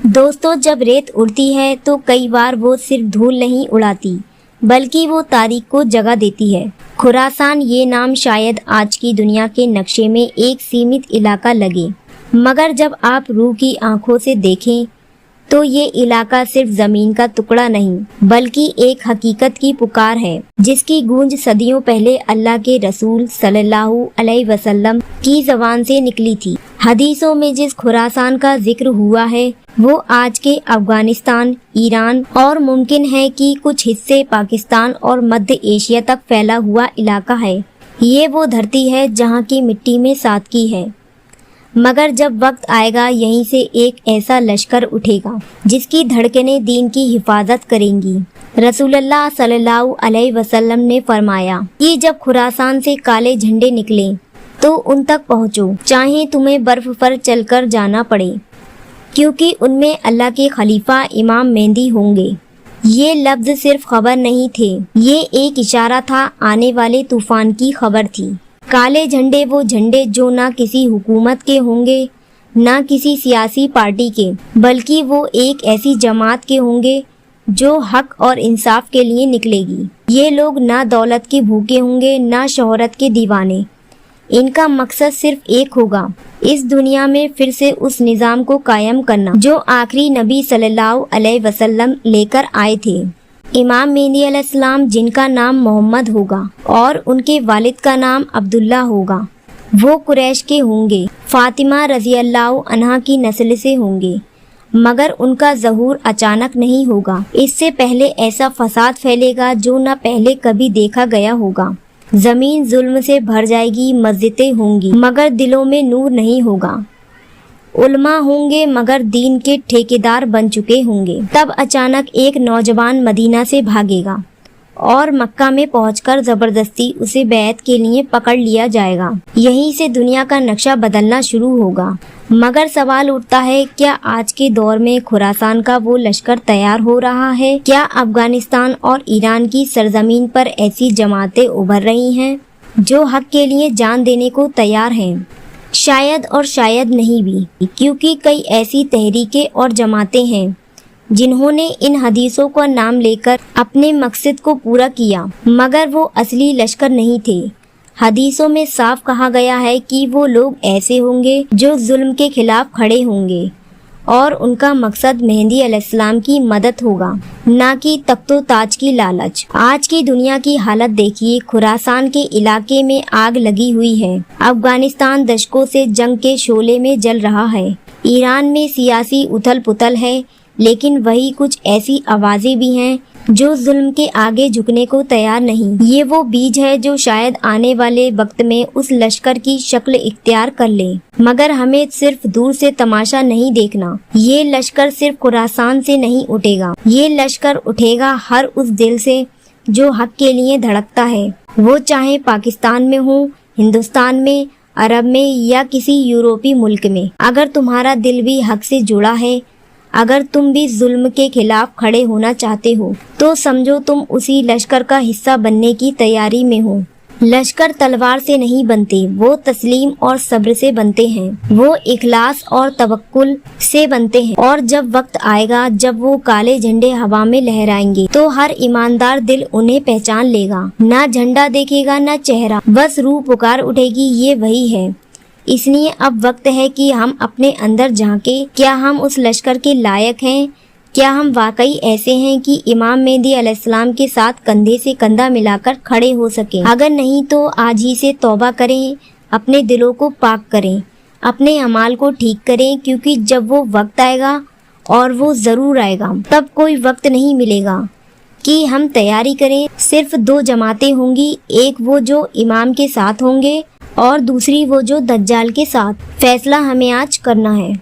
दोस्तों, जब रेत उड़ती है तो कई बार वो सिर्फ धूल नहीं उड़ाती बल्कि वो तारीख को जगह देती है। खुरासान ये नाम शायद आज की दुनिया के नक्शे में एक सीमित इलाका लगे, मगर जब आप रूह की आंखों से देखें तो ये इलाका सिर्फ जमीन का टुकड़ा नहीं बल्कि एक हकीकत की पुकार है, जिसकी गूंज सदियों पहले अल्लाह के रसूल सल्लल्लाहु अलैहि वसल्लम की जबान से निकली थी। हदीसों में जिस खुरासान का जिक्र हुआ है वो आज के अफगानिस्तान, ईरान और मुमकिन है कि कुछ हिस्से पाकिस्तान और मध्य एशिया तक फैला हुआ इलाका है। ये वो धरती है जहाँ की मिट्टी में सादगी है, मगर जब वक्त आएगा यहीं से एक ऐसा लश्कर उठेगा जिसकी धड़कनें दीन की हिफाजत करेंगी। रसूलुल्लाह सल्लल्लाहु अलैहि वसल्लम ने फरमाया कि जब खुरासान से काले झंडे निकले तो उन तक पहुँचो, चाहे तुम्हें बर्फ पर चलकर जाना पड़े, क्योंकि उनमें अल्लाह के खलीफा इमाम मेहदी होंगे। ये लफ्ज सिर्फ खबर नहीं थे, ये एक इशारा था, आने वाले तूफान की खबर थी। काले झंडे वो झंडे जो ना किसी हुकूमत के होंगे ना किसी सियासी पार्टी के, बल्कि वो एक ऐसी जमात के होंगे जो हक और इंसाफ के लिए निकलेगी। ये लोग ना दौलत के भूखे होंगे ना शोहरत के दीवाने। इनका मकसद सिर्फ एक होगा, इस दुनिया में फिर से उस निज़ाम को कायम करना जो आखिरी नबी सल्लल्लाहु अलैहि वसल्लम लेकर आए थे। इमाम मेहदी अलैहिस्सलाम, जिनका नाम मोहम्मद होगा और उनके वालिद का नाम अब्दुल्ला होगा, वो कुरैश के होंगे, फातिमा रज़ी अल्लाह अन्हा की नस्ल से होंगे, मगर उनका ज़हूर अचानक नहीं होगा। इससे पहले ऐसा फसाद फैलेगा जो न पहले कभी देखा गया होगा। जमीन जुल्म से भर जाएगी, मस्जिदें होंगी मगर दिलों में नूर नहीं होगा, उलमा होंगे मगर दीन के ठेकेदार बन चुके होंगे। तब अचानक एक नौजवान मदीना से भागेगा और मक्का में पहुंचकर जबरदस्ती उसे बैत के लिए पकड़ लिया जाएगा। यहीं से दुनिया का नक्शा बदलना शुरू होगा। मगर सवाल उठता है, क्या आज के दौर में खुरासान का वो लश्कर तैयार हो रहा है? क्या अफगानिस्तान और ईरान की सरजमीन पर ऐसी जमातें उभर रही हैं जो हक के लिए जान देने को तैयार हैं? शायद और शायद नहीं भी, क्योंकि कई ऐसी तहरीकें और जमातें हैं जिन्होंने इन हदीसों का नाम लेकर अपने मकसद को पूरा किया, मगर वो असली लश्कर नहीं थे। हदीसों में साफ कहा गया है कि वो लोग ऐसे होंगे जो जुल्म के खिलाफ खड़े होंगे और उनका मकसद मेहदी अलैहिस्सलाम की मदद होगा, ना कि तख्तो ताज की लालच। आज की दुनिया की हालत देखिए, खुरासान के इलाके में आग लगी हुई है, अफगानिस्तान दशकों से जंग के शोले में जल रहा है, ईरान में सियासी उथल पुथल है, लेकिन वही कुछ ऐसी आवाजें भी हैं जो जुल्म के आगे झुकने को तैयार नहीं। ये वो बीज है जो शायद आने वाले वक्त में उस लश्कर की शक्ल इख्तियार कर ले, मगर हमें सिर्फ दूर से तमाशा नहीं देखना। ये लश्कर सिर्फ खुरासान से नहीं उठेगा, ये लश्कर उठेगा हर उस दिल से जो हक के लिए धड़कता है, वो चाहे पाकिस्तान में हो, हिंदुस्तान में, अरब में या किसी यूरोपीय मुल्क में। अगर तुम्हारा दिल भी हक से जुड़ा है, अगर तुम भी जुल्म के खिलाफ खड़े होना चाहते हो, तो समझो तुम उसी लश्कर का हिस्सा बनने की तैयारी में हो। लश्कर तलवार से नहीं बनते, वो तस्लीम और सब्र से बनते हैं, वो इखलास और तवक्कुल से बनते हैं। और जब वक्त आएगा जब वो काले झंडे हवा में लहराएंगे तो हर ईमानदार दिल उन्हें पहचान लेगा। ना झंडा देखेगा ना चेहरा, बस रूह पुकार उठेगी, ये वही है। इसलिए अब वक्त है कि हम अपने अंदर झांके, क्या हम उस लश्कर के लायक हैं? क्या हम वाकई ऐसे हैं कि इमाम मेहदी अलैहिस्सलाम के साथ कंधे से कंधा मिलाकर खड़े हो सके? अगर नहीं तो आज ही से तौबा करें, अपने दिलों को पाक करें, अपने अमाल को ठीक करें, क्योंकि जब वो वक्त आएगा, और वो जरूर आएगा, तब कोई वक्त नहीं मिलेगा कि हम तैयारी करें। सिर्फ दो जमातें होंगी, एक वो जो इमाम के साथ होंगे और दूसरी वो जो दज्जाल के साथ। फैसला हमें आज करना है।